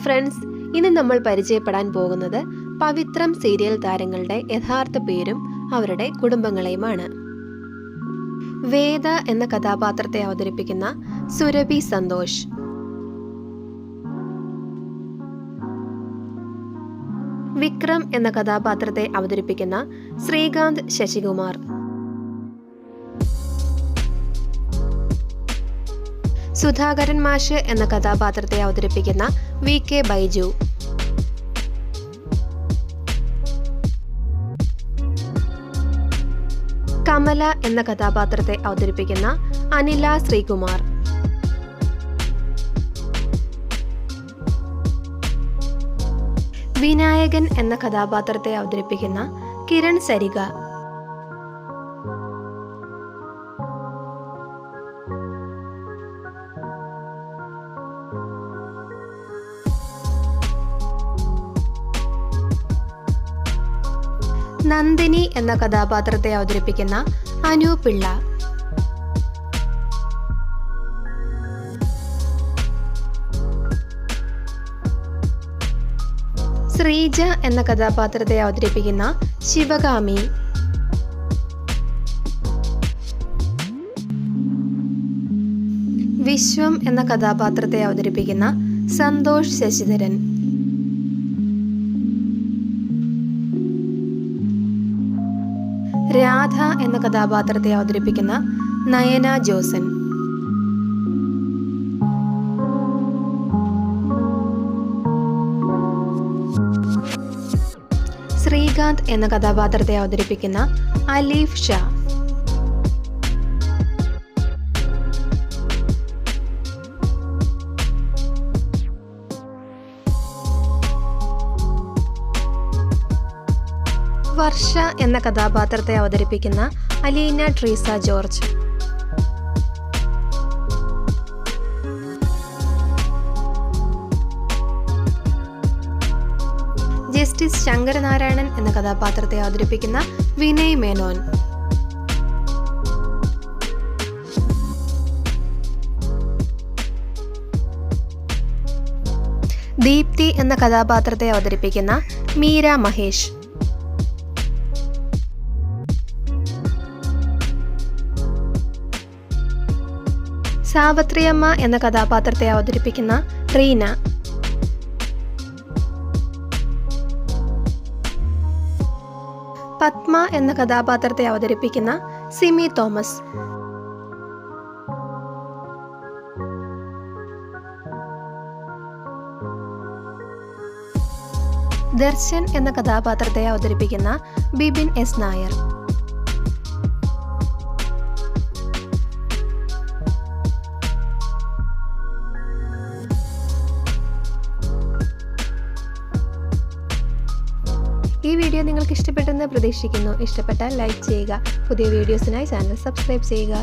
Friends, ഇന്ന് നമ്മൾ പരിചയപ്പെടാൻ പോകുന്നത് പവിത്രം സീരിയൽ താരങ്ങളുടെ യഥാർത്ഥ പേരും അവരുടെ കുടുംബങ്ങളെയുമാണ്. വേദ എന്ന കഥാപാത്രത്തെ അവതരിപ്പിക്കുന്ന സുരഭി സന്തോഷ്, വിക്രം എന്ന കഥാപാത്രത്തെ അവതരിപ്പിക്കുന്ന ശ്രീകാന്ത് ശശികുമാർ, സുധാകരൻ മാഷ് എന്ന കഥാപാത്രത്തെ അവതരിപ്പിക്കുന്ന VK ബൈജു, കമല എന്ന കഥാപാത്രത്തെ അവതരിപ്പിക്കുന്ന അനില ശ്രീകുമാർ, വിനായകൻ എന്ന കഥാപാത്രത്തെ അവതരിപ്പിക്കുന്ന കിരൺ സരിക, നന്ദിനി എന്ന കഥാപാത്രത്തെ അവതരിപ്പിക്കുന്ന അനു പിള്ള, ശ്രീജ എന്ന കഥാപാത്രത്തെ അവതരിപ്പിക്കുന്ന ശിവകാമി, വിശ്വം എന്ന കഥാപാത്രത്തെ അവതരിപ്പിക്കുന്ന സന്തോഷ് ശശിധരൻ, രാധ എന്ന കഥാപാത്രത്തെ അവതരിപ്പിക്കുന്ന നയന ജോസൻ, ശ്രീകാന്ത് എന്ന കഥാപാത്രത്തെ അവതരിപ്പിക്കുന്ന അലീഫ് ഷാ, വർഷ എന്ന കഥാപാത്രത്തെ അവതരിപ്പിക്കുന്ന അലീന ട്രീസ ജോർജ്, ജസ്റ്റിസ് ശങ്കരനാരായണൻ എന്ന കഥാപാത്രത്തെ അവതരിപ്പിക്കുന്ന വിനയ് മേനോൻ, ദീപ്തി എന്ന കഥാപാത്രത്തെ അവതരിപ്പിക്കുന്ന മീര മഹേഷ്, സാവത്രിയമ്മ എന്ന കഥാപാത്രത്തെ അവതരിപ്പിക്കുന്ന റീന, പത്മ എന്ന കഥാപാത്രത്തെ അവതരിപ്പിക്കുന്ന സിമി തോമസ്, ദർശൻ എന്ന കഥാപാത്രത്തെ അവതരിപ്പിക്കുന്ന ബിബിൻ S നായർ, ഈ വീഡിയോ നിങ്ങൾക്ക് ഇഷ്ടപ്പെട്ടെന്ന് പ്രതീക്ഷിക്കുന്നു. ഇഷ്ടപ്പെട്ടാൽ ലൈക്ക് ചെയ്യുക. പുതിയ വീഡിയോസിനായി ചാനൽ സബ്സ്ക്രൈബ് ചെയ്യുക.